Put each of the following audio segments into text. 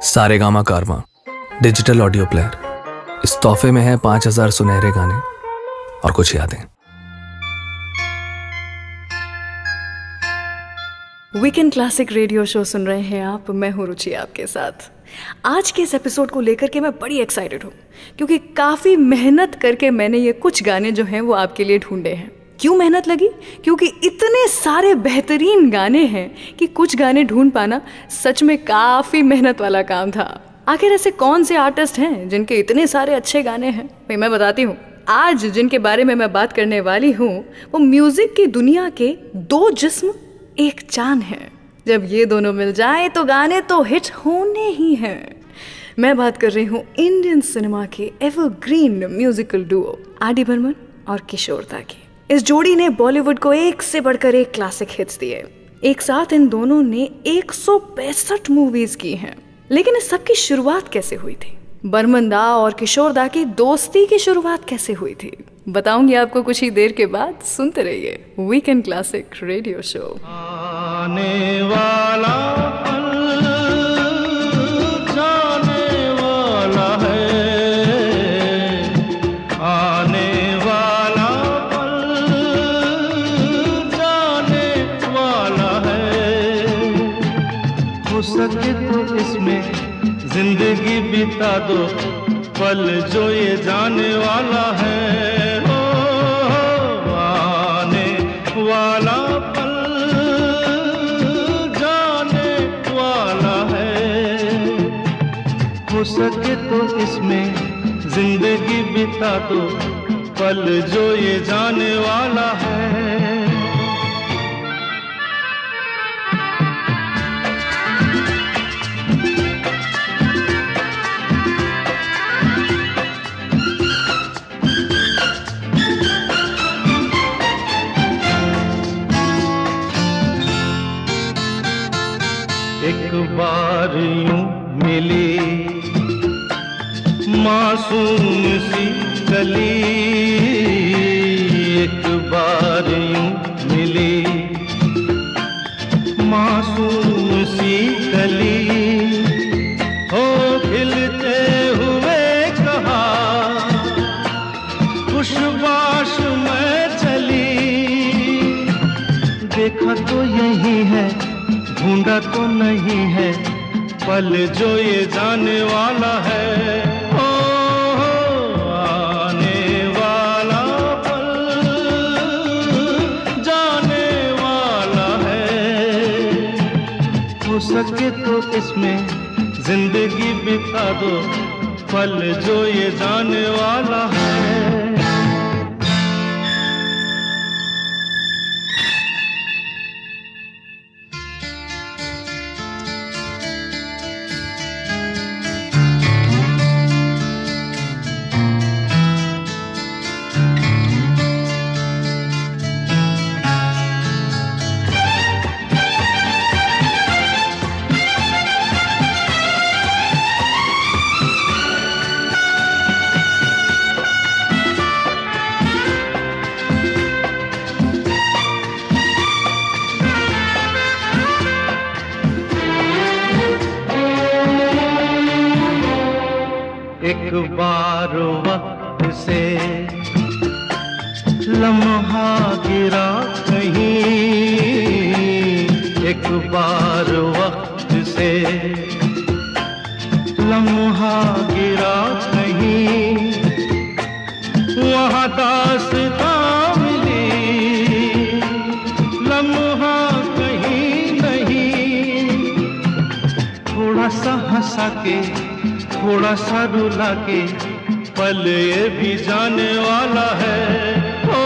सारेगामा कारवां digital audio player. इस तोहफे में है 5000 सुनहरे गाने और कुछ यादें। वीकेंड क्लासिक रेडियो शो सुन रहे हैं आप। मैं हूं रुचि आपके साथ। आज के इस एपिसोड को लेकर के मैं बड़ी एक्साइटेड हूं क्योंकि काफ़ी मेहनत करके मैंने ये कुछ गाने जो हैं वो आपके लिए ढूंढे हैं। क्यों मेहनत लगी? क्योंकि इतने सारे बेहतरीन गाने हैं कि कुछ गाने ढूंढ पाना सच में काफ़ी मेहनत वाला काम था। आखिर ऐसे कौन से आर्टिस्ट हैं जिनके इतने सारे अच्छे गाने हैं? भाई मैं बताती हूँ। आज जिनके बारे में मैं बात करने वाली हूँ वो म्यूजिक की दुनिया के दो जिस्म एक चांद है। जब ये दोनों मिल जाए तो गाने तो हिट होने ही हैं। मैं बात कर रही हूँ इंडियन सिनेमा के evergreen musical duo R D. Burman और किशोर दा की। इस जोड़ी ने बॉलीवुड को एक से बढ़कर एक क्लासिक हिट्स दिए। एक साथ इन दोनों ने 165 मूवीज की हैं। लेकिन इस सब की शुरुआत कैसे हुई थी? बर्मन दा और किशोर दा की दोस्ती की शुरुआत कैसे हुई थी? बताऊंगी आपको कुछ ही देर के बाद। सुनते रहिए वीकेंड क्लासिक रेडियो शो। आने वाला पल जाने वाला है, आने वाला पल जाने वाला है। हो सके तो इसमें जिंदगी बिता दो, पल जो ये जाने वाला है। आने वाला पल जाने वाला है। हो सके तो इसमें जिंदगी बिता दो, पल जो ये जाने वाला है। एक बार यूं मिली मासूम सी कली, एक बार यूं मिली मासूम सी कली। हो खिलते हुए कहा खुशबाश में चली, देखा तो यही है ढूंढा तो नहीं है, पल जो ये जाने वाला है। ओ आने वाला पल जाने वाला है। हो सके तो इसमें जिंदगी बिता दो, पल जो ये जाने वाला है। एक बार वक्त से लम्हा गिरा कहीं, एक बार वक्त से लम्हा गिरा कहीं, वहाँ दास्तां मिली लम्हा कहीं नहीं। थोड़ा सा हंसा के थोड़ा सा रुला के, पल ये भी जाने वाला है। ओ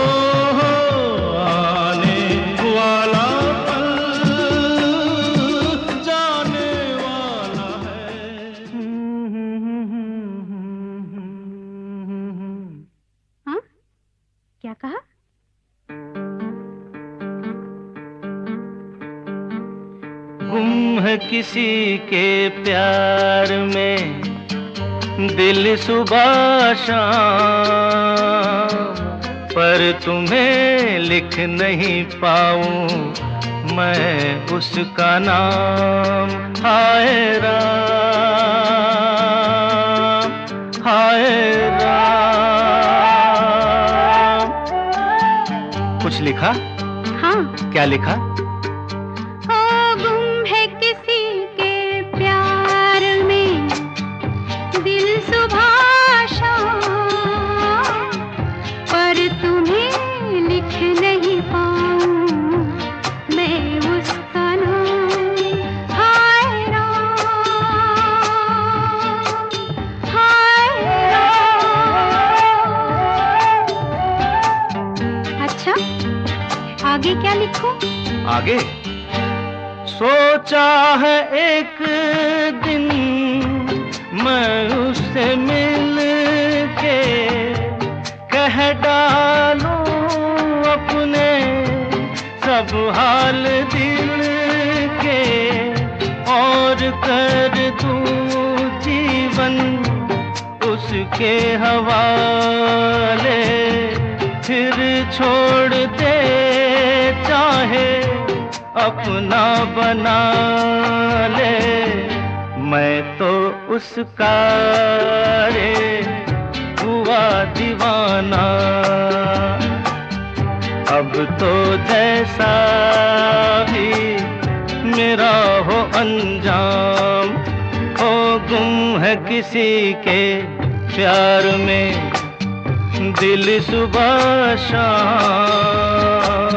आने वाला पल जाने वाला है। हाँ? क्या कहा? गुम है किसी के प्यार में दिल सुबह शाम, पर तुम्हें लिख नहीं पाऊं मैं उसका नाम। हाय राम हाय राम। कुछ लिखा? हाँ। क्या लिखा? ओ गुम है किसी के प्यार में दिल सुबह शाम, पर तुम्हें लिख नहीं पाऊं मैं उसका नाम। हाय राम, हाय राम। अच्छा, आगे क्या लिखूं? आगे सोचा है एक दिन मैं उससे मिल के कह डालूं अपने सब हाल दिल के, और कर दूं जीवन उसके हवाले, फिर छोड़ दे चाहे अपना बना ले। मैं तो उसका रे हुआ दीवाना, अब तो जैसा भी मेरा हो अंजाम, हो गुम है किसी के प्यार में दिल सुबह शाम,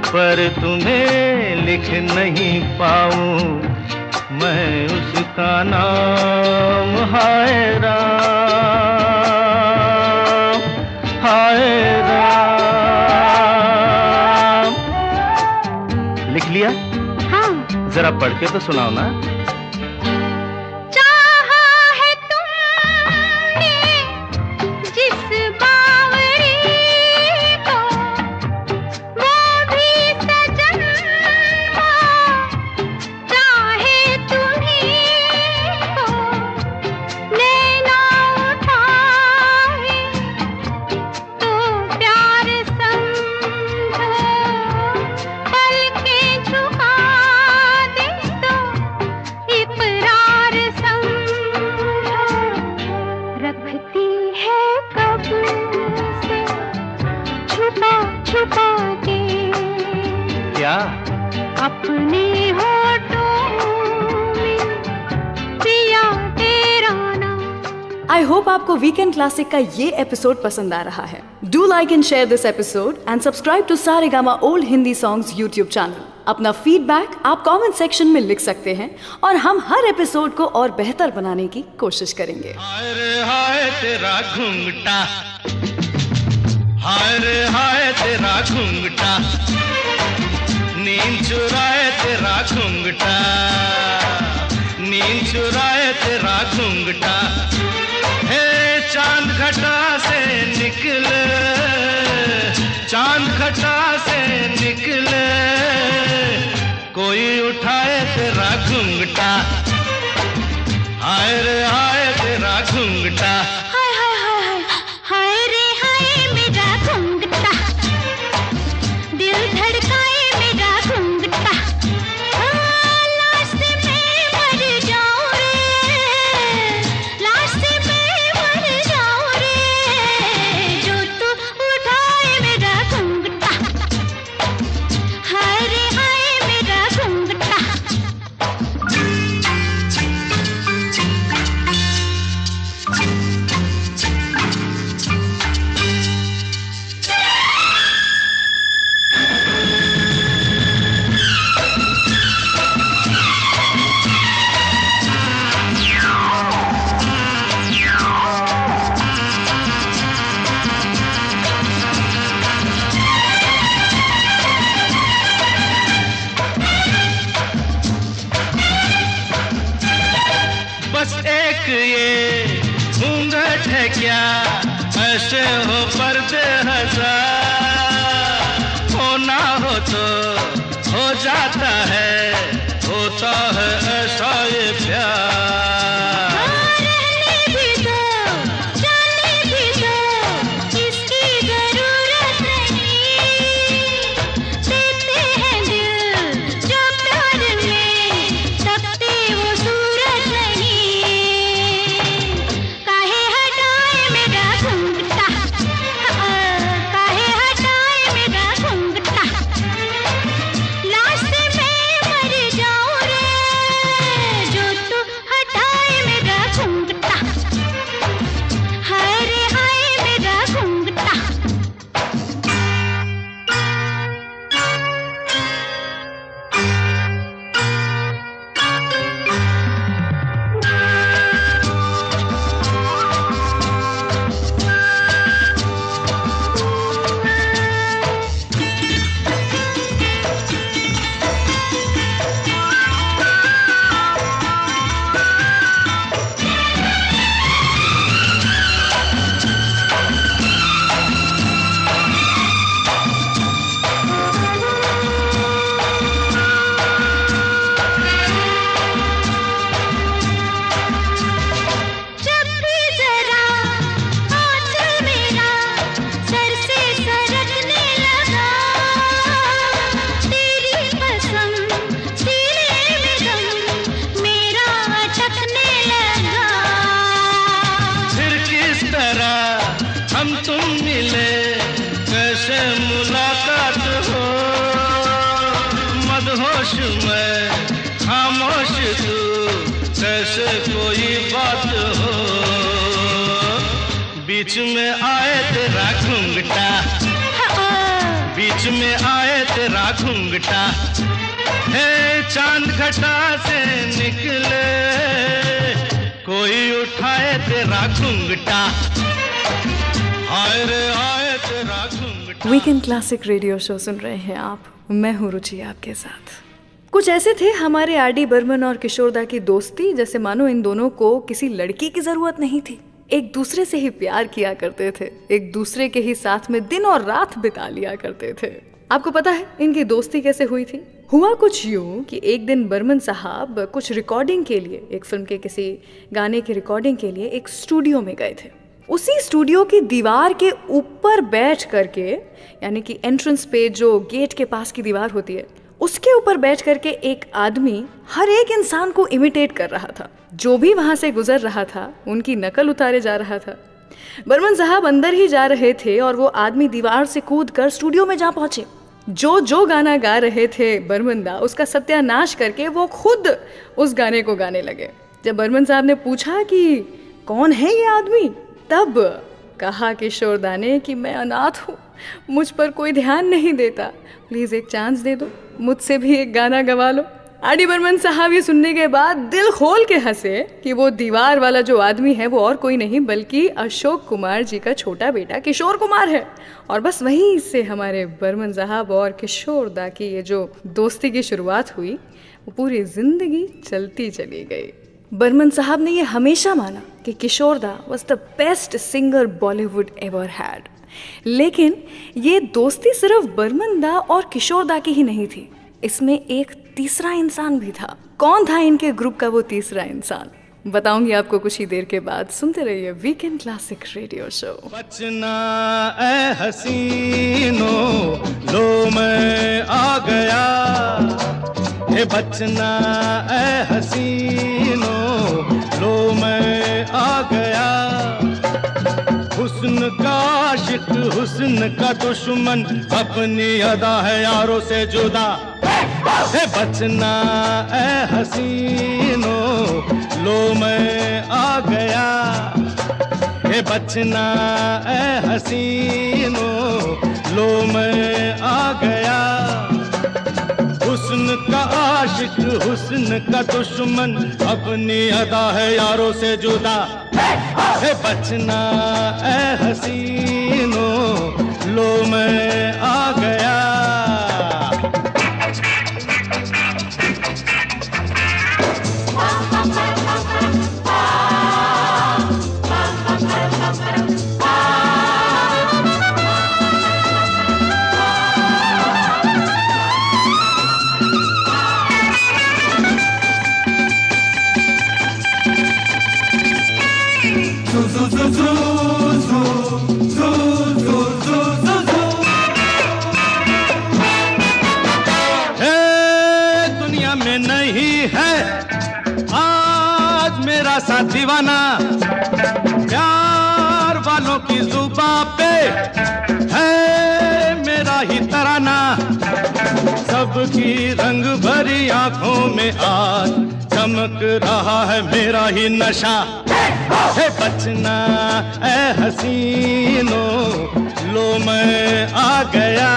पर तुम्हें लिख नहीं पाऊं मैं उसका नाम। हाय राम, हाय राम। लिख लिया? हाँ। जरा पढ़ के तो सुनाओ ना। क्या? अपने होठों में पिया तेरा नाम। आई होप आपको वीकेंड क्लासिक का ये एपिसोड पसंद आ रहा है। Do like and share this episode and subscribe to Saregama old Hindi songs YouTube channel. अपना फीडबैक आप कमेंट सेक्शन में लिख सकते हैं और हम हर एपिसोड को और बेहतर बनाने की कोशिश करेंगे। हाय रे हाय तेरा घूंघटा, हाय रे हाय तेरा घूंघटा, नींद चुराए तेरा घूंघटा, नींद चुराए तेरा घूंघटा। हे चांद घटा से निकले, चांद घटा से निकले, कोई उठाए तेरा घूंघटा, हाय रे हाय तेरा घूंघटा। हाय हाय हाय हाय, हाय रे हाय मेरा घूंघटा, दिल धड़काए मेरा घूंघटा। लास्ट में मर जाऊं रे, लास्ट में मर जाऊं रे, जो तू उठाए मेरा घूंघटा, हाय रे हाय मेरा घूंघटा। बस एक ये घूंघट है क्या, ऐसे हो पर्दे हजार, होना हो तो हो जाता है, होता है ऐसा ये प्यार। रहने भी दो, जाने भी दो, इसकी जरूरत नहीं, देते हैं दिल जो प्यार में, तकती वो सूरत नहीं, काहे हटा कोई बात हो, बीच में आए तेरा घूंघटा, बीच में आए तेरा घूंघटा, हे चांद घटा से निकले, कोई उठाए तेरा घूंघटा, आए रे आए तेरा घूंघटा। वीकेंड क्लासिक रेडियो शो सुन रहे हैं आप, मैं हूँ रुचि आपके साथ। कुछ ऐसे थे हमारे आर डी बर्मन और किशोरदा की दोस्ती, जैसे मानो इन दोनों को किसी लड़की की जरूरत नहीं थी, एक दूसरे से ही प्यार किया करते थे, एक दूसरे के ही साथ में दिन और रात बिता लिया करते थे। आपको पता है इनकी दोस्ती कैसे हुई थी? हुआ कुछ यूं कि एक दिन बर्मन साहब कुछ रिकॉर्डिंग के लिए, एक फिल्म के किसी गाने की रिकॉर्डिंग के लिए एक स्टूडियो में गए थे। उसी स्टूडियो की दीवार के ऊपर बैठ करके, यानी कि एंट्रेंस पे जो गेट के पास की दीवार होती है, उसके ऊपर बैठ करके एक आदमी हर एक इंसान को इमिटेट कर रहा था। जो भी वहां से गुजर रहा था उनकी नकल उतारे जा रहा था। बर्मन साहब अंदर ही जा रहे थे और वो आदमी दीवार से कूद कर स्टूडियो में जा पहुंचे। जो गाना गा रहे थे बर्मन दा, उसका सत्यानाश करके वो खुद उस गाने को गाने लगे। जब बर्मन साहब ने पूछा कि कौन है ये आदमी, तब कहा किशोरदा ने कि मैं अनाथ हूँ, मुझ पर कोई ध्यान नहीं देता, प्लीज़ एक चांस दे दो, मुझसे भी एक गाना गवा लो। आर डी बर्मन साहब ये सुनने के बाद दिल खोल के हंसे कि वो दीवार वाला जो आदमी है वो और कोई नहीं बल्कि अशोक कुमार जी का छोटा बेटा किशोर कुमार है। और बस वहीं से हमारे बर्मन साहब और किशोरदा की ये जो दोस्ती की शुरुआत हुई वो पूरी जिंदगी चलती चली गई। बर्मन साहब ने ये हमेशा माना कि किशोरदा was the best singer Bollywood ever had. लेकिन ये दोस्ती सिर्फ बर्मन दा और किशोरदा की ही नहीं थी, इसमें एक तीसरा इंसान भी था। कौन था इनके ग्रुप का वो तीसरा इंसान, बताऊंगी आपको कुछ ही देर के बाद। सुनते रहिए वीकेंड क्लासिक रेडियो शो। बचना ए हसीनो, लो मैं आ गया, हे बचना ए हसीनो, लो मैं आ गया, हुस्न का आशिक हुस्न का दुश्मन, अपनी अदा है यारों से जुदा, हे बचना ए हसीनो, लो मैं आ गया, हे बचना ए हसीनो, लो मैं आ गया, हुस्न का आशिक हुस्न का दुश्मन, अपनी अदा है यारों से जुदा, हे बचना ए हसीनो, लो मैं आ गया। सा दीवाना, प्यार वालों की जुबां पे है मेरा ही तराना, सबकी रंग भरी आंखों में आज चमक रहा है मेरा ही नशा, है बचना ए हसीनो, लो मैं आ गया।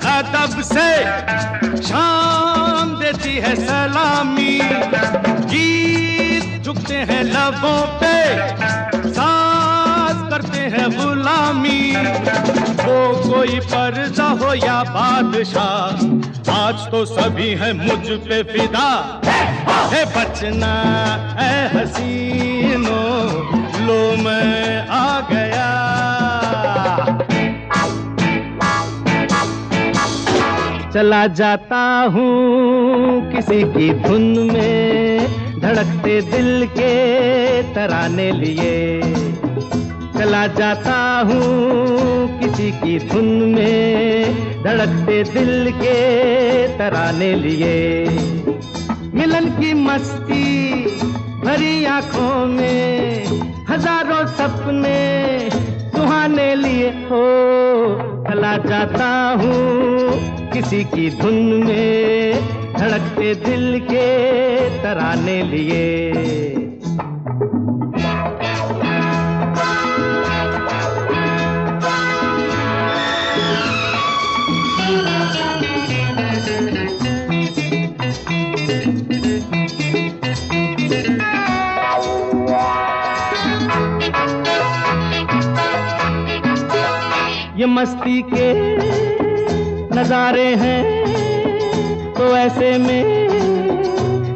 अदब से शाम देती है सलामी, गीत झुकते हैं लबों पे, साज करते हैं गुलामी, वो कोई पर्दा हो या बादशाह, आज तो सभी है मुझ पे फिदा, है बचना ए हसीनो, लो मैं आ गया। चला जाता हूँ किसी की धुन में, धड़कते दिल के तराने लिए। चला जाता हूँ किसी की धुन में, धड़कते दिल के तराने लिए। मिलन की मस्ती भरी आंखों में, हजारों सपने सुहाने लिए हो। चला जाता हूँ किसी की धुन में, धड़कते दिल के तराने लिए। ये मस्ती के नजारे हैं तो ऐसे में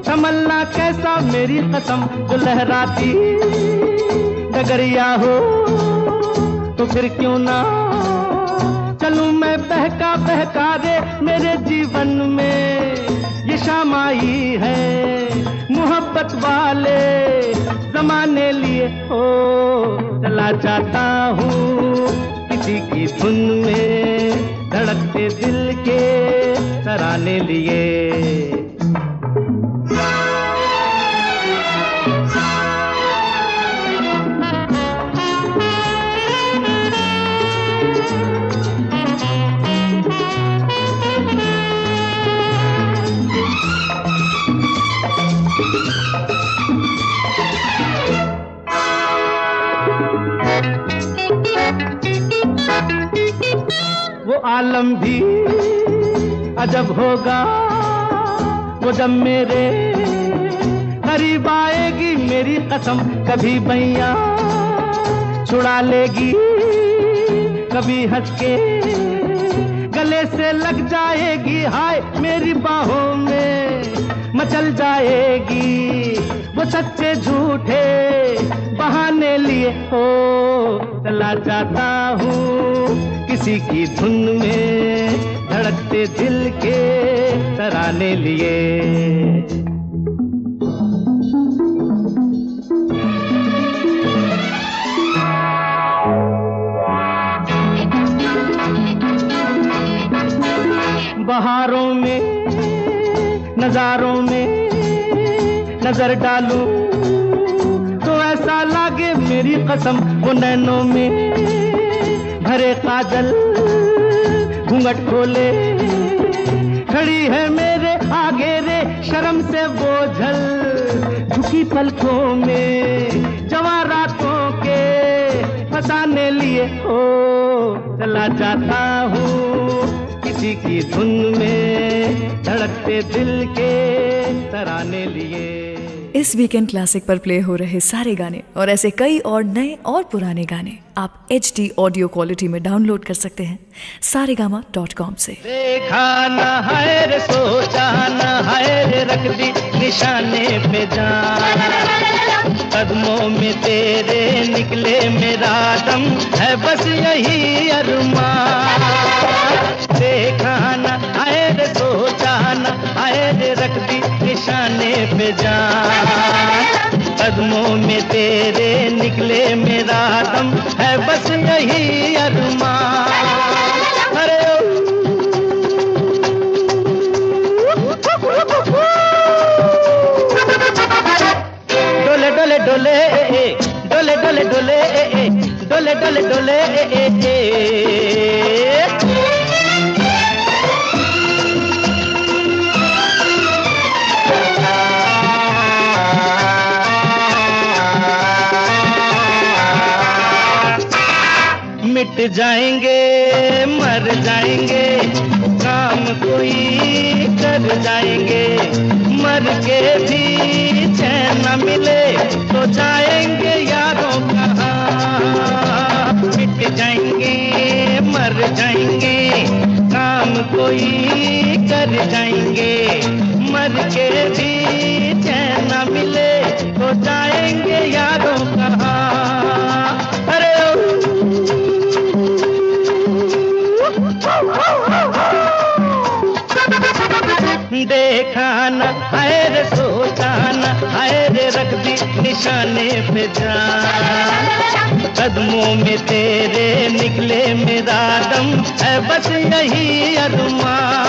तमन्ना कैसा मेरी कसम, जो लहराती डगरिया हो तो फिर क्यों ना चलूं मैं बहका बहका रे। मेरे जीवन में ये शाम आई है मोहब्बत वाले जमाने लिए हो। चला जाता हूँ किसी की धुन में, धड़कते दिल के तराने लिए। वो आलम भी अजब होगा वो जब मेरे करीब आएगी मेरी कसम। कभी बैया छुड़ा लेगी, कभी हंस के गले से लग जाएगी। हाय मेरी बाहों में मचल जाएगी, वो सच्चे झूठे बहाने लिए हो। चला जाता हूँ किसी की धुन में, धड़कते दिल के तराने लिए। बहारों में नजारों में नजर डालूं तो ऐसा लागे मेरी कसम, वो नैनों में भरे काजल घूंघट खोले खड़ी है मेरे आगे रे। शर्म से बोझल झुकी पलकों में जवां रातों के फसाने लिए हो। चला जाता हूँ किसी की धुन में, धड़कते दिल के तराने लिए। इस वीकेंड क्लासिक पर प्ले हो रहे सारे गाने और ऐसे कई और नए और पुराने गाने आप HD ऑडियो क्वालिटी में डाउनलोड कर सकते हैं saregama.com से। देखा न है रे सोचा न है रे, रख दी निशाने पे जान। कदमों में तेरे निकले मेरा दम, है बस यही अरमान। देखा न है रे सोचा न है रे, रख दी निशाने पे जान। कदमों में तेरे निकले मेरा दम, है बस यही अरमान। अरे डोले डोले डोले डोले डोले डोले डोले डोले डोले। मिट जाएंगे मर जाएंगे, काम कोई कर जाएंगे। मर के भी चैन न मिले तो जाएंगे यारों कहाँ। मिट जाएंगे मर जाएंगे, काम कोई कर जाएंगे। मर के भी चैन न मिले तो जाएंगे यारों कहाँ। अरे निशाने पे जान, कदमों में तेरे निकले मेरा दम, है बस यही अरमान।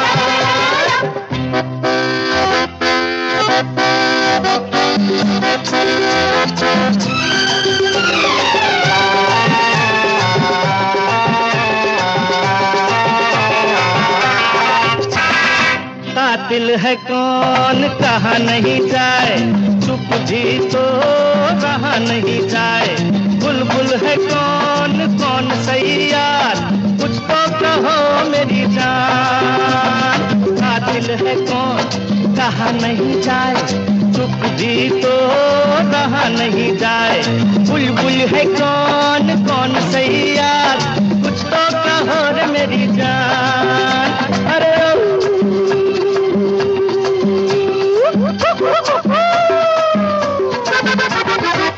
कातिल है कौन कहा नहीं जाए, चुप भी तो रहा नहीं जाए, बुलबुल है कौन कौन सही यार, कुछ तो कहो मेरी जान। कातिल है कौन कहा नहीं जाए, चुप भी तो रहा नहीं जाए, बुलबुल है कौन कौन सही यार, कुछ तो कहो रे मेरी जान। अरे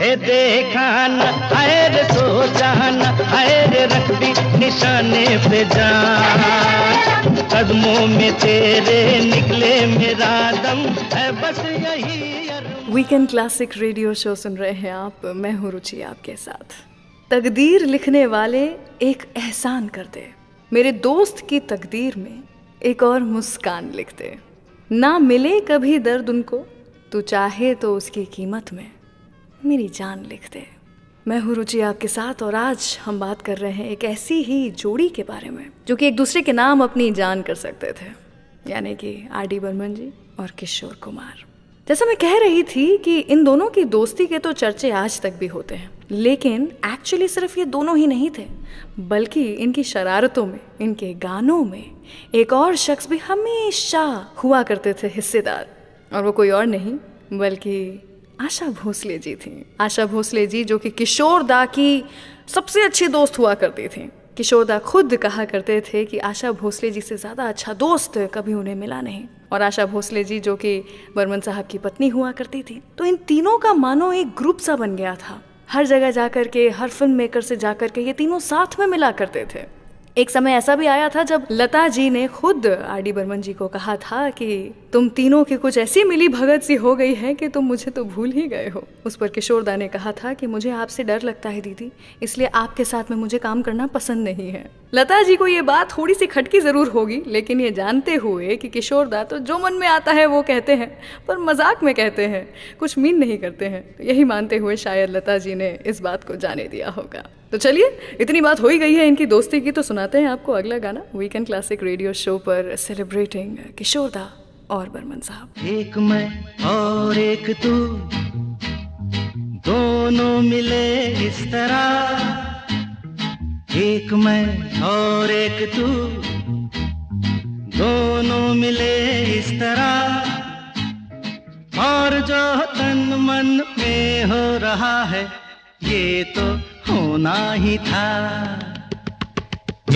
हे देखा न आए रे सोचा न आए रे, रख दी निशाने पे जान, कदमों में तेरे निकले मेरा दम, है बस यही अरमान। वीकेंड क्लासिक रेडियो शो सुन रहे हैं आप, मैं हूँ रुचि आपके साथ। तकदीर लिखने वाले एक एहसान करते, मेरे दोस्त की तकदीर में एक और मुस्कान लिखते, ना मिले कभी दर्द उनको, तू चाहे तो उसकी कीमत में मेरी जान लिख दे। मैं हूँ रुचि आपके साथ और आज हम बात कर रहे हैं एक ऐसी ही जोड़ी के बारे में जो कि एक दूसरे के नाम अपनी जान कर सकते थे, यानी कि आर.डी. बर्मन जी और किशोर कुमार। जैसा मैं कह रही थी कि इन दोनों की दोस्ती के तो चर्चे आज तक भी होते हैं, लेकिन एक्चुअली सिर्फ ये दोनों ही नहीं थे, बल्कि इनकी शरारतों में, इनके गानों में एक और शख्स भी हमेशा हुआ करते थे हिस्सेदार, और वो कोई और नहीं बल्कि आशा भोसले जी थी। आशा भोसले जी जो कि किशोर दा की सबसे अच्छी दोस्त हुआ करती थी। किशोर दा खुद कहा करते थे कि आशा भोसले जी से ज़्यादा अच्छा दोस्त कभी उन्हें मिला नहीं। और आशा भोसले जी जो कि बर्मन साहब की पत्नी हुआ करती थी। तो इन तीनों का मानो एक ग्रुप सा बन गया था। हर जगह जा कर के, हर फिल्म मेकर से जा कर के ये तीनों साथ में मिला करते थे। एक समय ऐसा भी आया था जब लता जी ने खुद आर.डी. बर्मन जी को कहा था कि तुम तीनों की कुछ ऐसी मिली भगत सी हो गई है कि तुम मुझे तो भूल ही गए हो। उस पर किशोर दा ने कहा था कि मुझे आपसे डर लगता है दीदी, इसलिए आपके साथ में मुझे काम करना पसंद नहीं है। लता जी को ये बात थोड़ी सी खटकी जरूर होगी, लेकिन ये जानते हुए कि किशोर दा तो जो मन में आता है वो कहते हैं, पर मजाक में कहते हैं, कुछ मीन नहीं करते हैं। तो यही मानते हुए शायद लता जी ने इस बात को जाने दिया होगा। तो चलिए, इतनी बात हो ही गई है इनकी दोस्ती की, तो सुनाते हैं आपको अगला गाना वीकेंड क्लासिक रेडियो शो पर, सेलिब्रेटिंग किशोर दा और बर्मन साहब। एक मैं और एक तू, दोनों मिले इस तरह, एक मैं और एक तू, दोनों मिले इस तरह, और जो तन मन में हो रहा है ये तो होना ही था।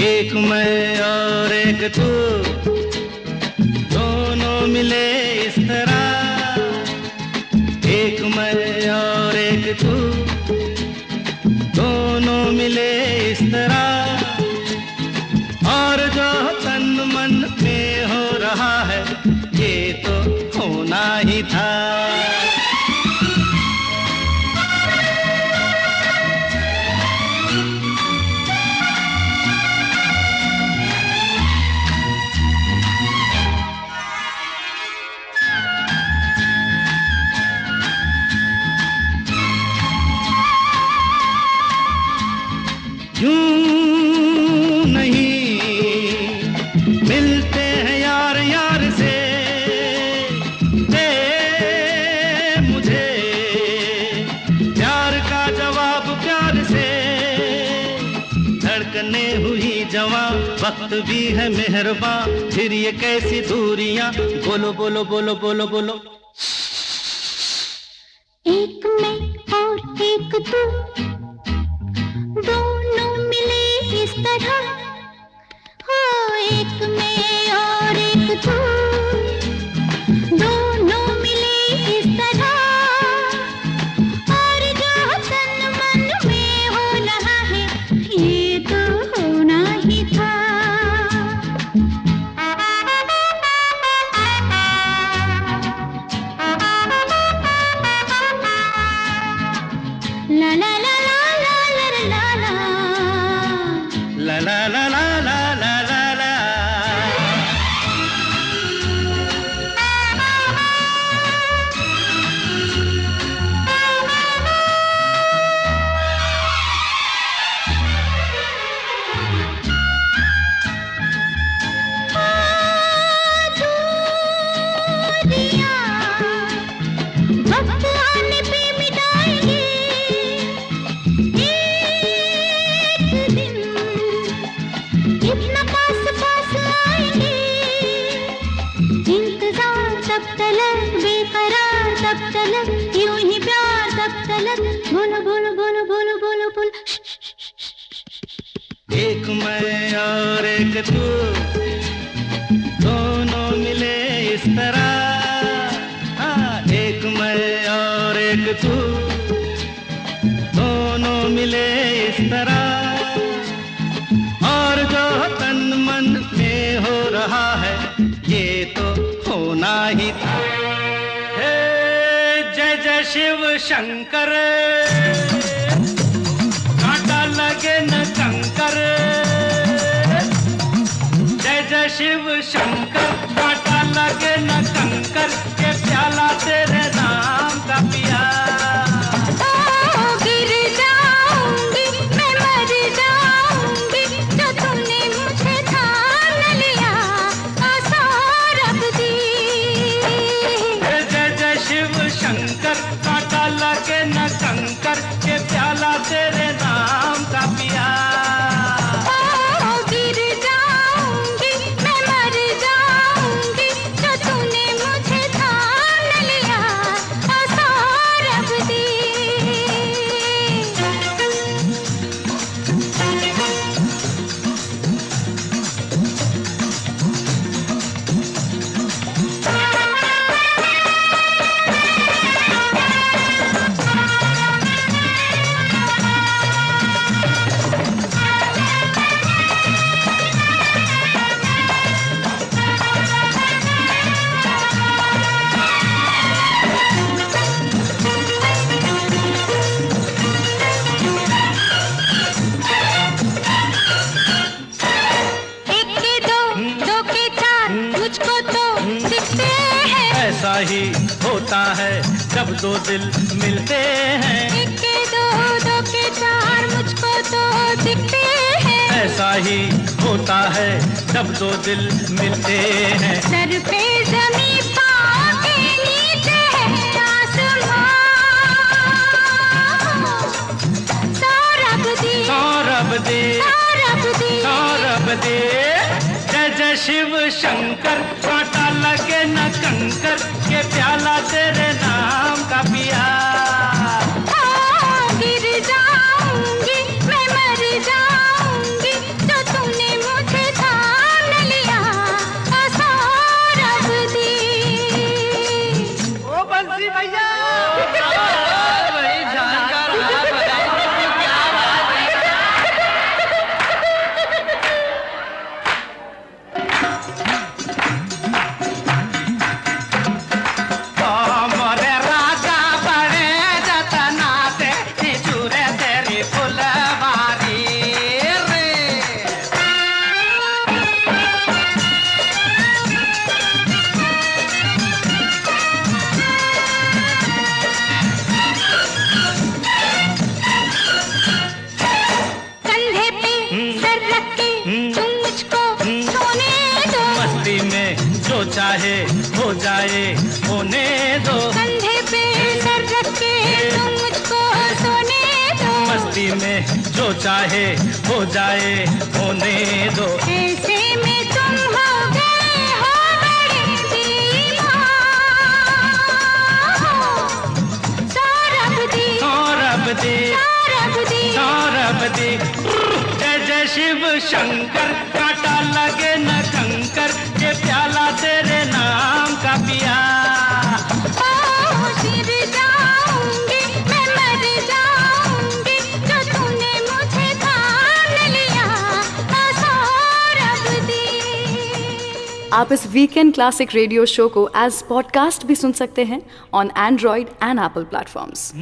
एक मैं और एक तू, दोनों मिले इस तरह, एक मैं और एक तू, दोनों मिले इस तरह, और जो तन मन में हो रहा है ये तो होना ही था। यूं नहीं मिलते हैं यार यार से, दे मुझे प्यार का जवाब प्यार से, धड़कने हुई जवां, वक्त भी है मेहरबान, फिर ये कैसी दूरियां, बोलो बोलो बोलो बोलो बोलो। एक मैं और एक तू, दोनों मिले इस तरह, हो एक मैं और एक तू, दोनों मिले इस तरह, और जो तन मन में हो रहा है ये तो होना ही था। तलक यूं ही प्यार तब तलक बोलो बोलो बोलो बोलो बोलो बोलो एक मैं और एक तू दोनों मिले इस तरह, हाँ एक मैं और एक तू दोनों मिले इस तरह, और जो तन मन में हो रहा है ये तो होना ही था। हे जय जय शिव शंकर, कांटा लगे न कंकर, जय जय शिव शंकर, कांटा लगे न कंकर, के प्याला तेरे नाम का पिया। गिर जाऊंगी मैं मर जाऊंगी जो तुमने मुझे थाम लिया आसार दी। जय जय शिव शंकर, कांटा लगे न कंकर, के प्याला तेरे नाम का पिया। गिर जाऊंगी मैं मर जाऊंगी जो तूने मुझे थाम लिया आसार दी। एक के दो, दो के चार मुझको तो दिखते हैं। ऐसा ही होता है जब दो दिल मिलते हैं, एक के दो, दो के चार मुझको तो दिखते हैं। ऐसा ही होता है जब दो दिल मिलते हैं। सर पे जमीन पाँव के नीचे है आसमां, सौरभ दी सौरभ दे सौरभ दी। सौरभ दे, जय जय शिव शंकर, कांटा लगे न कंकर, के प्याला तेरे नाम का पिया। गिर जाऊंगी मैं मर जाऊंगी जो तुमने मुझे थाम लिया सौरभ दी। ओ बंसी भैया, बड़ी जानकार मोरे राजा बड़े जतना से चूरे तेरी फुलवारी रे। कंधे पे सर रख के तुम मुझको सोने दो। मस्ती में जो चाहे हो जाए होने दो, कंधे पे सर रख के तुम मुझको सोने दो। मस्ती में जो चाहे हो जाए होने दो। ऐसे में तुम हो गए हो बड़े दीवान। सौरभ दी सौरभ दे सौरभ दी। सौरभ दे, जय जय शिव शंकर, कांटा लगे न कंकर, के प्याला तेरे नाम का पिया। गिर जाऊंगी मैं मर जाऊंगी जो तूने मुझे थाम लिया सौरभ दी। आप इस वीकेंड क्लासिक रेडियो शो को एज पॉडकास्ट भी सुन सकते हैं on Android and Apple platforms.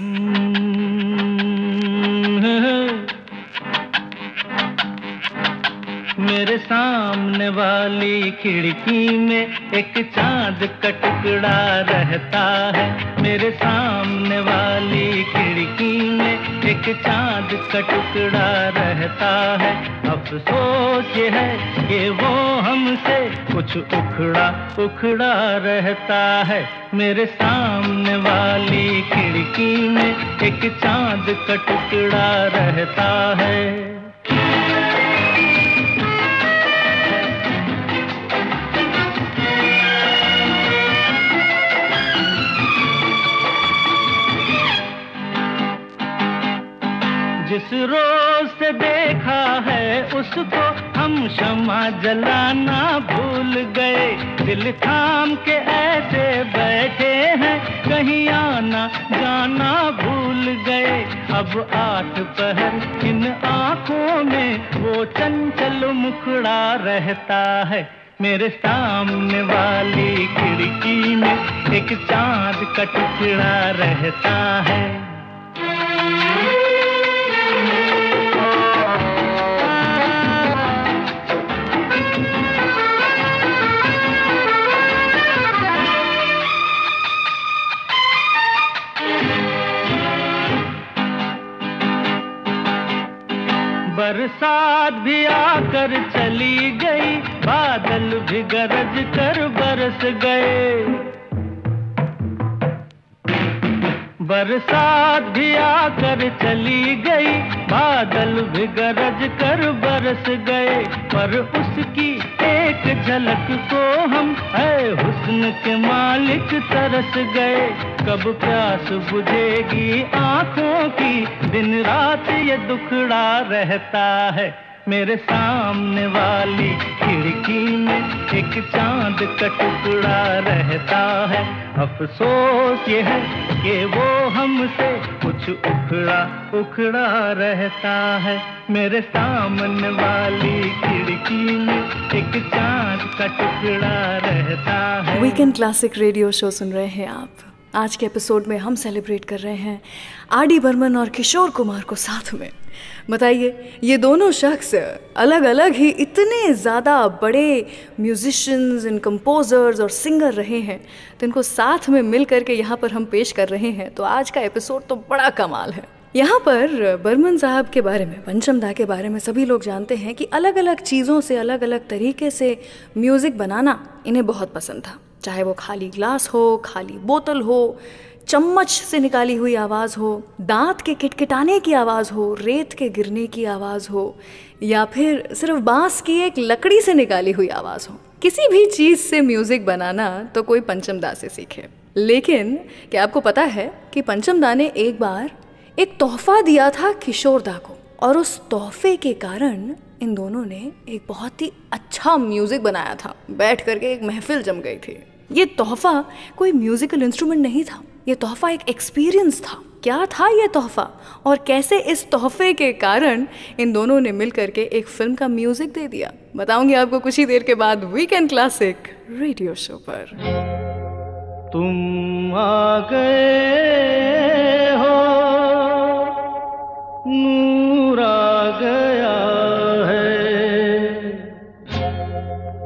मेरे सामने वाली खिड़की में एक चांद का टुकड़ा रहता है। मेरे सामने वाली खिड़की में एक चांद का टुकड़ा रहता है। अफसोस ये है कि वो हमसे कुछ उखड़ा उखड़ा रहता है। मेरे सामने वाली खिड़की में एक चांद का टुकड़ा रहता है। जिस रोज से देखा है उसको हम शम्मा जलाना भूल गए। दिल थाम के ऐसे बैठे हैं कहीं आना जाना भूल गए। अब 8 पहर इन आँखों में वो चंचल मुखड़ा रहता है। मेरे सामने वाली खिड़की में एक चांद का टुकड़ा रहता है। बरसात भी आकर चली गई, बादल भी गरज कर बरस गए। बरसात भी आकर चली गई, बादल भी गरज कर बरस गए। पर उसकी एक झलक को हम है हुस्न के मालिक तरस गए। कब प्यास बुझेगी आँखों की, दिन रात ये दुखड़ा रहता है। मेरे सामने वाली खिड़की में एक चांद का टुकड़ा रहता है। अफसोस ये है कि वो हमसे कुछ उखड़ा उखड़ा रहता है। मेरे सामने वाली खिड़की में एक चांद का टुकड़ा रहता है। वीकेंड क्लासिक रेडियो शो सुन रहे हैं आप। आज के एपिसोड में हम सेलिब्रेट कर रहे हैं आर.डी. बर्मन और किशोर कुमार को साथ में। बताइए, ये दोनों शख्स अलग अलग ही इतने ज़्यादा बड़े म्यूजिशियंस एंड कंपोजर्स और सिंगर रहे हैं, तो इनको साथ में मिल करके यहाँ पर हम पेश कर रहे हैं। तो आज का एपिसोड तो बड़ा कमाल है। यहाँ पर बर्मन साहब के बारे में, पंचम दा के बारे में सभी लोग जानते हैं कि अलग अलग चीज़ों से अलग अलग तरीके से म्यूज़िक बनाना इन्हें बहुत पसंद था। चाहे वो खाली ग्लास हो, खाली बोतल हो, चम्मच से निकाली हुई आवाज़ हो, दांत के किटकिटाने की आवाज़ हो, रेत के गिरने की आवाज़ हो, या फिर सिर्फ बांस की एक लकड़ी से निकाली हुई आवाज़ हो। किसी भी चीज़ से म्यूज़िक बनाना तो कोई पंचम दा से सीखे। लेकिन क्या आपको पता है कि पंचम दा ने एक बार एक तोहफा दिया था किशोर दा को, और उस तोहफे के कारण इन दोनों ने एक बहुत ही अच्छा म्यूज़िक बनाया था। बैठ करके एक महफिल जम गई थी। ये तोहफा कोई म्यूज़िकल इंस्ट्रूमेंट नहीं था, ये तोहफा एक एक्सपीरियंस था। क्या था ये तोहफा, और कैसे इस तोहफे के कारण इन दोनों ने मिल करके एक फिल्म का म्यूज़िक दे दिया, बताऊंगी आपको कुछ ही देर के बाद वीकेंड क्लासिक रेडियो शो पर। तुम आ गए हो, नूर आ गया है।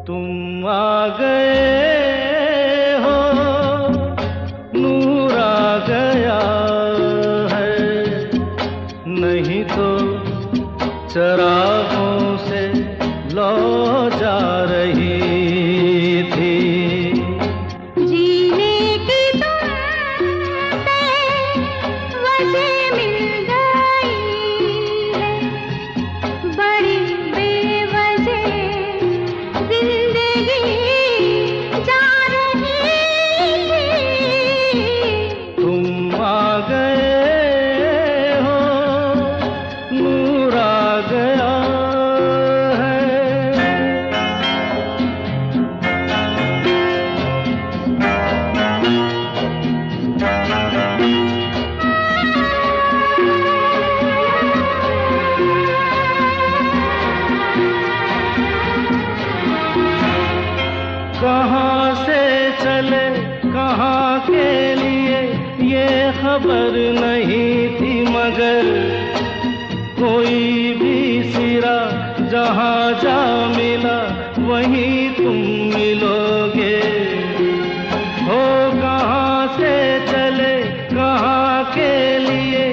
तुम आ गए हो, नूर आ गया है। नहीं तो चरागों से लौ जा रही थी। कहाँ से चले कहाँ के लिए ये खबर नहीं थी, मगर कोई भी सिरा जहाँ जा मिला वहीं तुम मिलोगे। हो कहाँ से चले कहाँ के लिए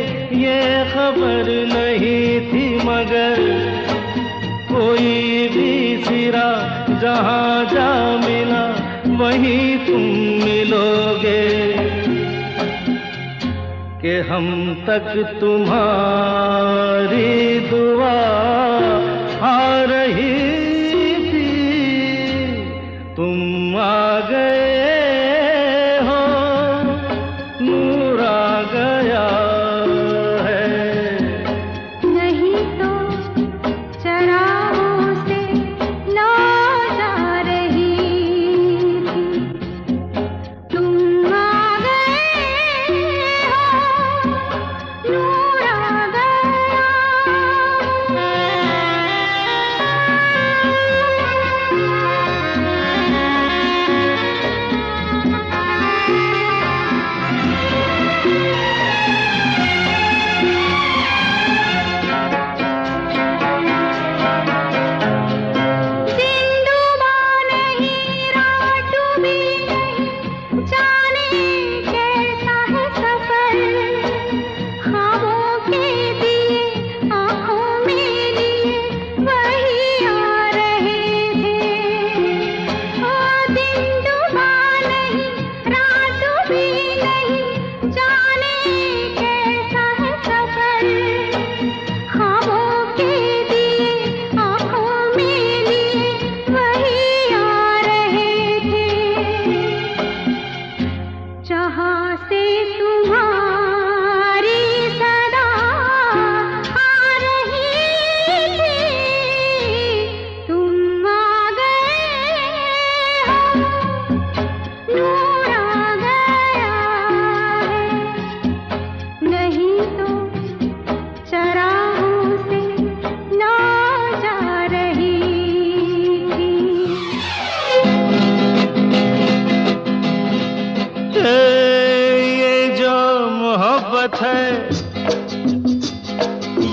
ये खबर नहीं थी, मगर कोई भी सिरा जहाँ जा मिला वहीं तुम मिलोगे। कि हम तक तुम्हारी दुआ आ रही थी। तुम आ गए हो, नूर आ गया है। मोहब्बत है,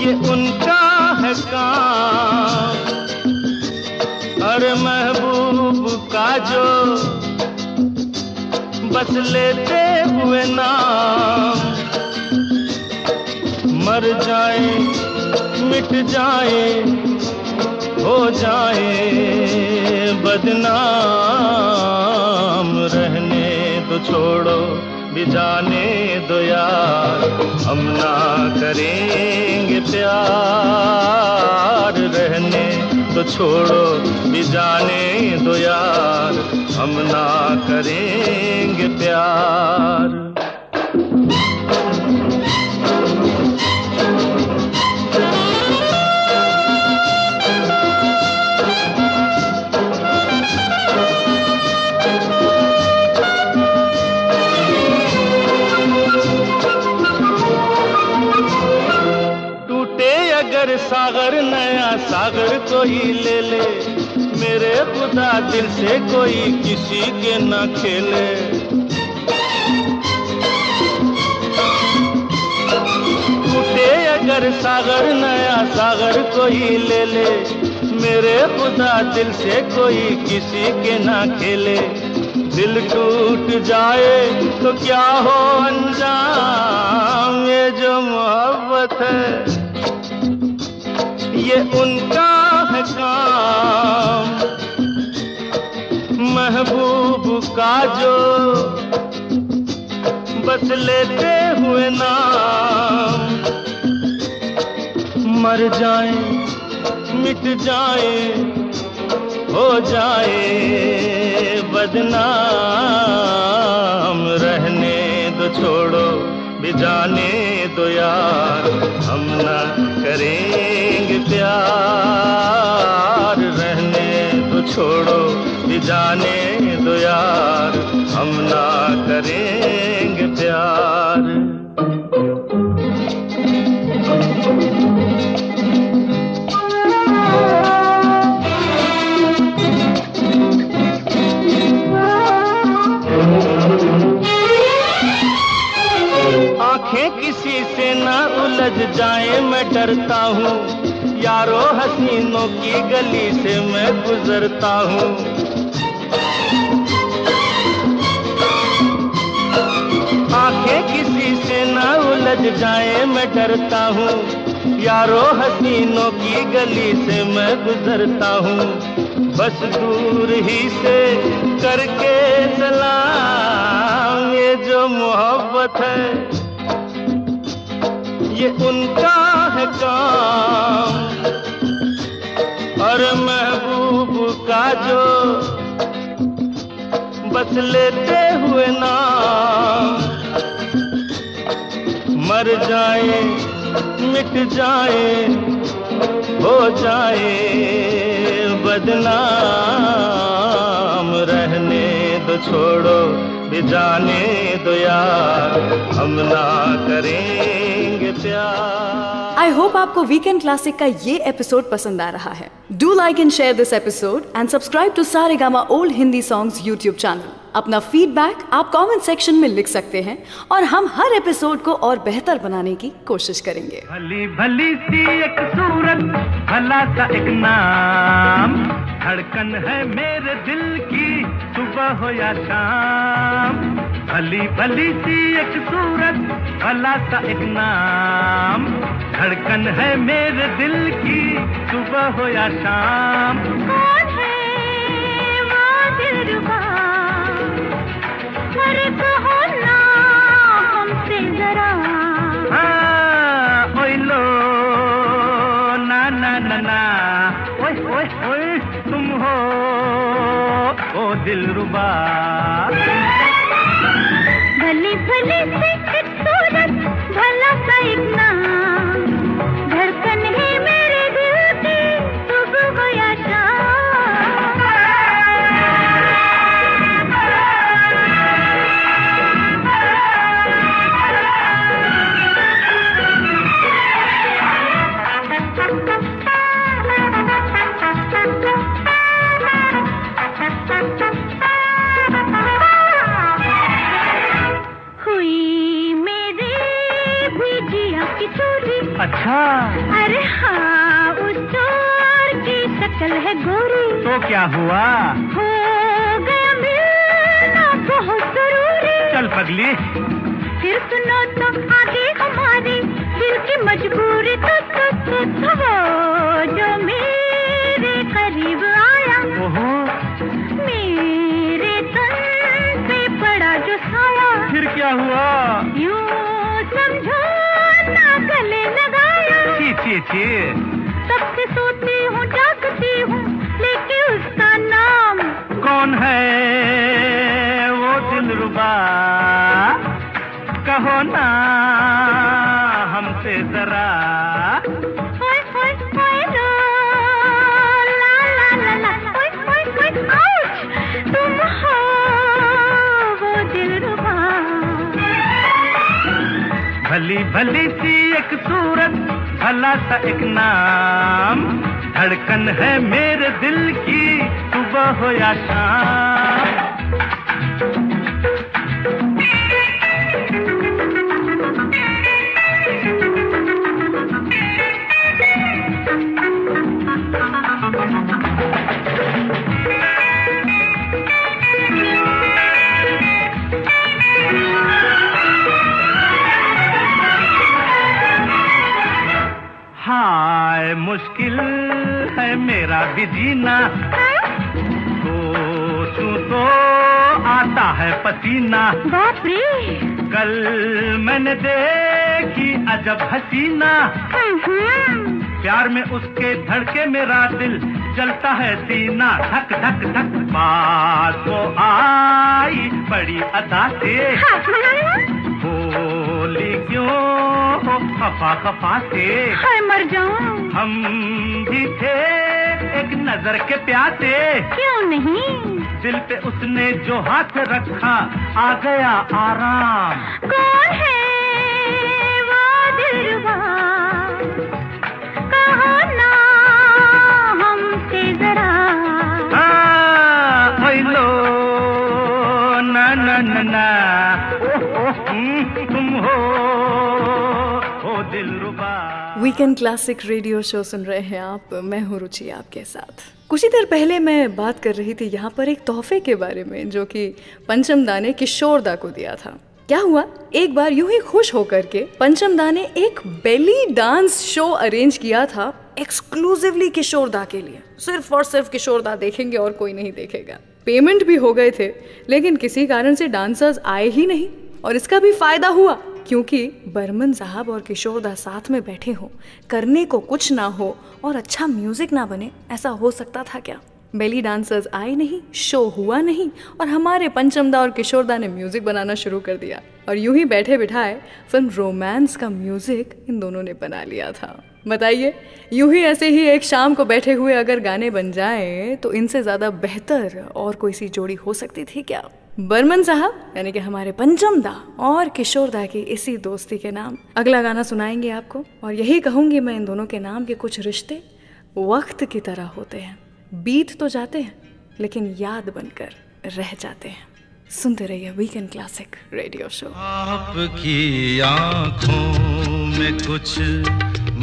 ये उनका है काम। अरे महबूब का जो बस लेते हुए नाम, मर जाए मिट जाए हो जाए बदनाम। रहने तो छोड़ो भी जाने दो यार, हम ना करेंगे प्यार। रहने तो छोड़ो भी जाने दो यार, हम ना करेंगे प्यार। अगर सागर नया सागर कोई ले ले, मेरे खुदा दिल से कोई किसी के न खेले। टूटे अगर सागर नया सागर कोई ले ले, मेरे खुदा दिल से कोई किसी के न खेले। दिल टूट जाए तो क्या हो अंजाम, ये जो मोहब्बत है ये उनका है काम। महबूब का जो बस लेते हुए नाम, मर जाए मिट जाए हो जाए बदनाम। रहने दो छोड़ो भी जाने दो यार, हम ना करेंगे प्यार। रहने दो छोड़ो भी जाने दो यार, हम ना करेंगे प्यार। आंखें किसी से ना उलझ जाए मैं डरता हूँ, यारो हसीनों की गली से मैं गुजरता हूँ। आंखें किसी से ना उलझ जाए मैं डरता हूँ, यारो हसीनों की गली से मैं गुजरता हूँ। बस दूर ही से करके सलाम, ये जो मोहब्बत है ये उनका है काम। और महबूब का जो बस लेते हुए नाम, मर जाए मिट जाए हो जाए बदनाम। रहने दो छोड़ो भी जाने दो यार, हम ना करेंगे प्यार। आई होप आपको वीकेंड क्लासिक का ये एपिसोड पसंद आ रहा है। Do like and share this episode and subscribe to Saregama old Hindi songs YouTube channel. अपना फीडबैक आप कमेंट सेक्शन में लिख सकते हैं और हम हर एपिसोड को और बेहतर बनाने की कोशिश करेंगे। भली भली सी एक सूरत, भला सा एक नाम, धड़कन है मेरे दिल की सुबह हो या शाम। भली भली सी एक सूरत, भला सा एक नाम, धड़कन है मेरे दिल की सुबह हो या शाम। कौन है वो दिलरुबा, फर्क हो ना हमसे जरा। हाँ, ओए लो ना ना ना ना, ओए ओए ओए तुम हो ओ दिलरुबा। भली भली सी एक सूरत, भला सा एक नाम, धड़कन है मेरे दिल की सुबह हो या हुई की चोरी। अच्छा, अरे हाँ, उस चोर की शक्ल है गोरी। तो क्या हुआ? हो गया मिलना बहुत जरूरी। चल पगली, फिर सुनो तो आगे हमारी दिल की मजबूरी। तो वो जो मेरे करीब आया, ओहो, मेरे तन पे पड़ा जो साया। फिर क्या हुआ? यूं समझो ना गले लगाया। छी छी छी, तब से सोती हूँ जागती हूँ, लेके उसका नाम। कौन है वो दिलरुबा? कहो ना हमसे जरा। ओए ओए ओए लो, ला ला ला ला, ओए ओए ओए, आउच! तुम हो वो दिलरुबा। भली भली सी एक सूरत, भला सा एक नाम, धड़कन है मेरे दिल की सुबह हो या शाम। हाय मुश्किल है मेरा भी जीना, सोचूं तो आता है पसीना। बाप रे! कल मैंने देखी अजब हसीना, प्यार में उसके धड़के मेरा दिल, जलता है सीना धक धक धक। पास वो आई बड़ी अदा से, बोली क्यों खफा खफा से। हाय मर जाऊं। हम भी थे एक नजर के प्यासे, क्यों नहीं? दिल पे उसने जो हाथ रखा आ गया आराम। कौन है वो दिलरुबा? कहो ना हमसे जरा। लो ना ना ना ना, तुम हो दिलरुबा। वीकेंड क्लासिक रेडियो शो सुन रहे हैं आप, मैं हूँ रुचि आपके साथ। कुछ ही देर पहले मैं बात कर रही थी यहाँ पर एक तोहफे के बारे में जो कि पंचम दा ने किशोर दा को दिया था। क्या हुआ, एक बार यूं ही खुश होकर के पंचम दा ने एक बेली डांस शो अरेंज किया था एक्सक्लूसिवली किशोर दा के लिए। सिर्फ और सिर्फ किशोर दा देखेंगे और कोई नहीं देखेगा। पेमेंट भी हो गए थे, लेकिन किसी कारण से डांसर्स आए ही नहीं। और इसका भी फायदा हुआ क्योंकि बर्मन साहब और किशोर दा साथ में बैठे हों, करने को कुछ ना हो और अच्छा म्यूजिक ना बने, ऐसा हो सकता था क्या? बेली डांसर्स आए नहीं, शो हुआ नहीं, और हमारे पंचम दा और किशोर दा ने म्यूजिक बनाना शुरू कर दिया। और यूं ही बैठे बिठाए फिल्म रोमांस का म्यूजिक इन दोनों ने बना लिया था। बताइए, यूं ही ऐसे ही एक शाम को बैठे हुए अगर गाने बन जाएं तो इनसे ज़्यादा बेहतर और कोई सी जोड़ी हो सकती थी क्या? बर्मन साहब यानी कि हमारे पंचम दा और किशोर दा की इसी दोस्ती के नाम अगला गाना सुनाएंगे आपको। और यही कहूँगी मैं, इन दोनों के नाम के कुछ रिश्ते वक्त की तरह होते हैं, बीत तो जाते हैं लेकिन याद बनकर रह जाते हैं। सुनते रहिए वीकेंड क्लासिक रेडियो शो। आपकी आंखों में कुछ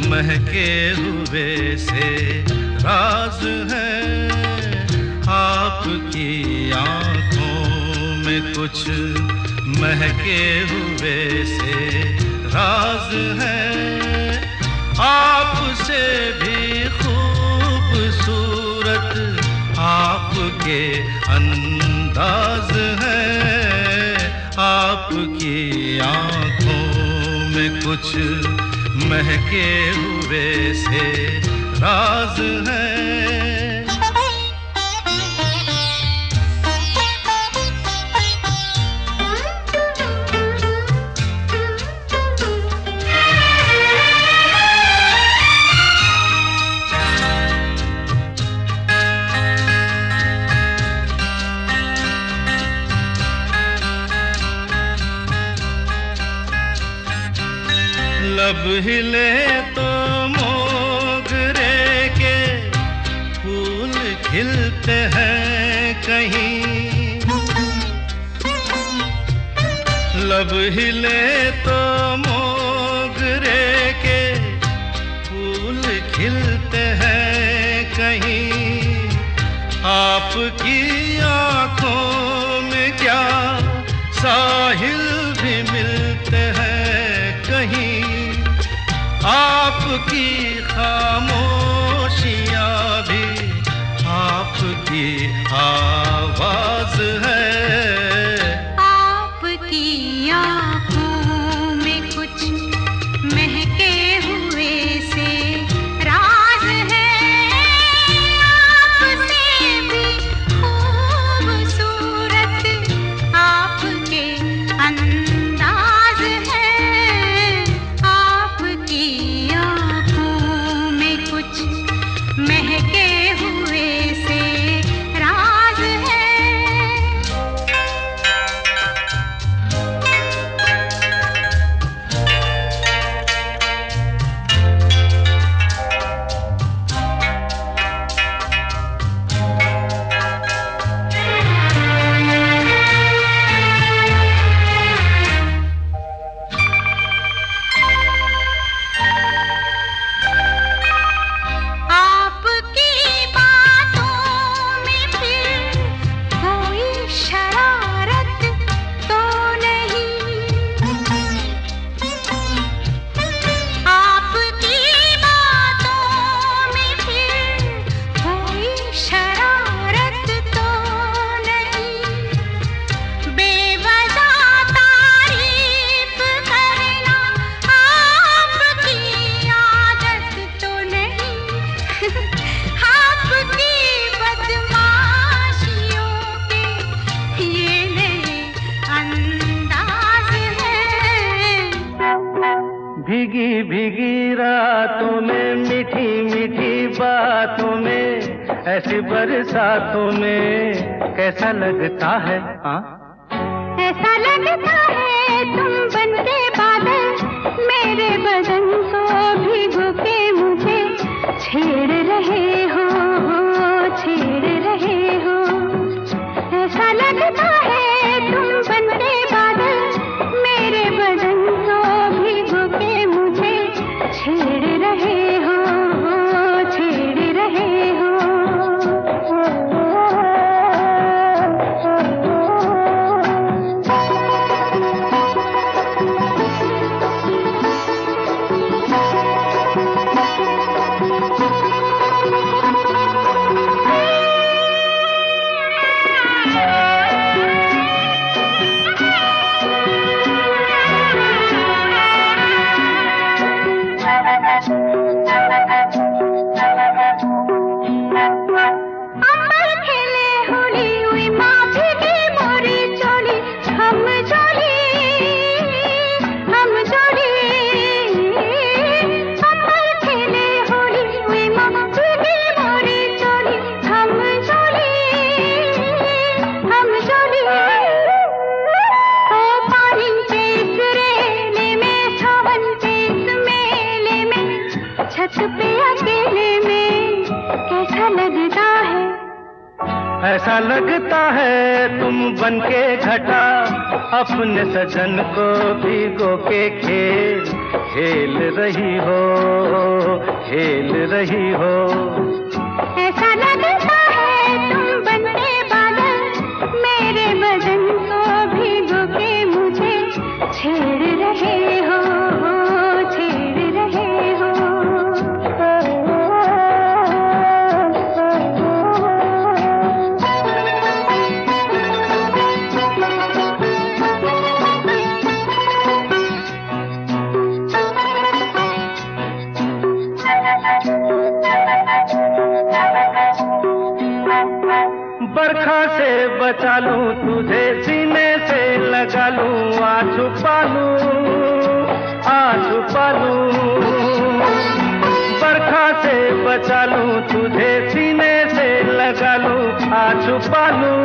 महके हुए से राज है, आपकी आंखों में कुछ महके हुए से राज है, आपसे भी खूबसूरत आपके अंदाज है, आपकी आंखों में कुछ महके हुए से राज है। लब हिले तो मोगरे के फूल खिलते हैं कहीं, लब हिले तो मोगरे आपकी खामोशियां भी आपकी आवाज है। आपकी आँखों में कुछ महके हुए से राज है। आपसे भी खूबसूरत आपके अंदाज है। आपकी आँखों में कुछ महके हुए से राज है। आपकी बातों में फिर कोई शरारत तो नहीं। आपकी बातों में फिर कोई शरारत तो नहीं। बेवजह तारीफ करना आपकी आदत तो नहीं। आपकी बदमाशियों के ये नए अंदाज हैं। भीगी भीगी रातों में मीठी मीठी बातों में ऐसी बरसातों में कैसा लगता है? हाँ ऐसा लगता है तुम बनके बादल मेरे बदन को भिगो के मुझे छेड़ रहे हो, छेड़ रहे हो। ऐसा लगता है तुम बनके बादल मेरे बदन को भिगो के मुझे छेड़ रहे हो, छेड़ रहे हो। अमर खेले होली हुई माँ भीगी मोरी चोली हम जोड़ी, हम जोड़ी। अमर खेले होली हुई माँ भीगी मोरी चोली हम जोड़ी, हम जोड़ी। ओ पानी के इस रेले में सावन के इस मेले में छत पे अकेले में कैसा लगता है? ऐसा लगता है तुम बनके घटा अपने सजन को भिगो के खेल खेल रही हो, खेल रही हो। ऐसा लगता है तुम बनके बादल मेरे बदन को भिगो के मुझे छेड़ रहे हो, छेड़ रहे हो। बरखा से बचा लूं तुझे सीने से लगा लूं आ छुपा लूं, आ छुपा लूं। बरखा से बचा लूं तुझे सीने से लगा लूं आ छुपा लूं,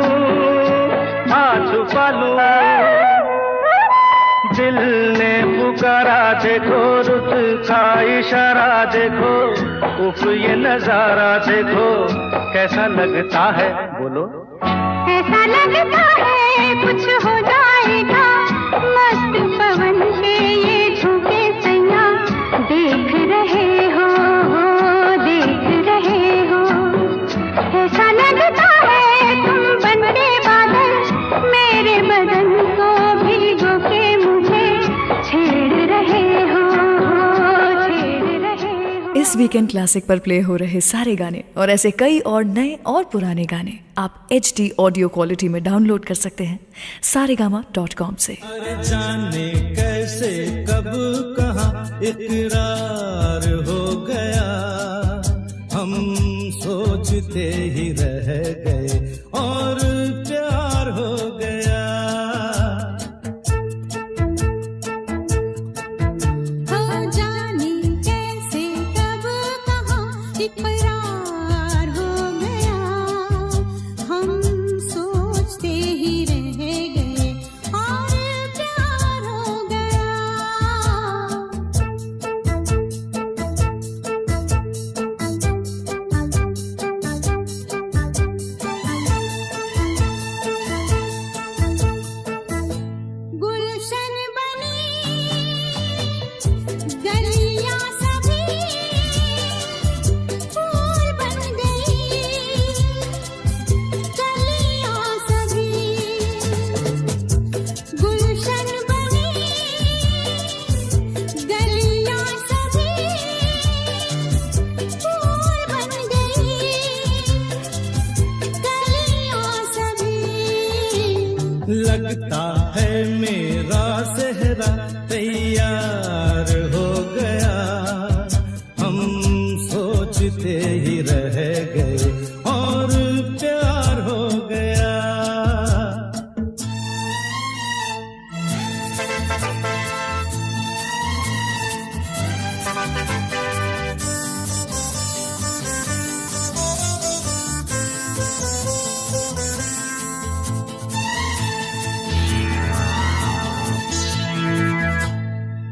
आ छुपा लूं। दिल ने पुकारा देखो रुत का इशारा देखो उफ ये नजारा देखो कैसा लगता है बोलो। ऐसा लगता है कुछ हो जाएगा मस्त पवन के ये झोंके सैया देख रहे हो, देख रहे हो। ऐसा लगता है तुम बनके बादल मेरे बदन को भिगो के मुझे छेड़ रहे हो, छेड़ इस वीकेंड क्लासिक पर प्ले हो रहे सारे गाने और ऐसे कई और नए और पुराने गाने आप HD ऑडियो क्वालिटी में डाउनलोड कर सकते हैं saregama.com से। अरे जाने कैसे कब कहाँ इकरार हो गया, हम सोचते ही रह गए और प्यार हो गया। हो जाने कैसे कब कहाँ इकरार हो गया, हम सोचते ही रह गए और प्यार हो गया। गुलशन बनी गलियां सभी फूल बन गई, गलियां सभी गुलशन बनी गलियां सभी फूल बन गई, गलियां सभी। लगता है मेरा सेहरा तैयार हो गया, हम सोचते ही रह गए और प्यार हो गया।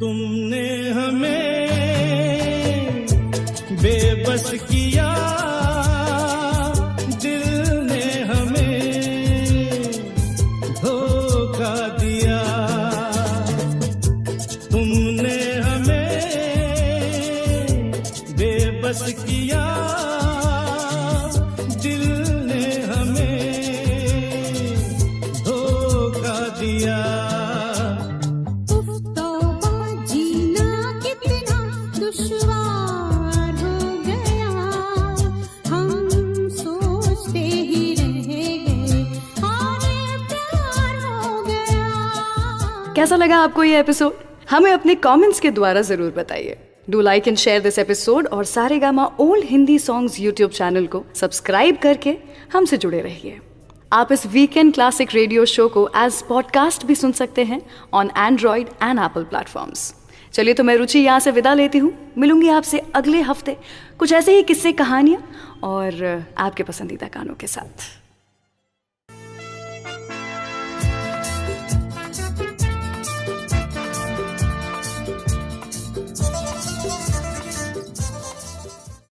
तुमने हमें बेबस किया, दिल ने हमें धोखा दिया। तुमने हमें बेबस किया, दिल ने हमें धोखा दिया। जीना कितना दुश्वार हो गया, हम सोचते ही रह गए और प्यार हो गया। कैसा लगा आपको ये एपिसोड? हमें अपने कमेंट्स के द्वारा जरूर बताइए। Do like and share this episode और Saregama old Hindi songs YouTube channel को सब्सक्राइब करके हमसे जुड़े रहिए। आप इस वीकेंड क्लासिक रेडियो शो को एज पॉडकास्ट भी सुन सकते हैं on Android and Apple platforms. चलिए तो मैं रुचि यहाँ से विदा लेती हूँ। मिलूंगी आपसे अगले हफ्ते कुछ ऐसे ही किस्से, कहानियाँ और आपके पसंदीदा गानों के साथ।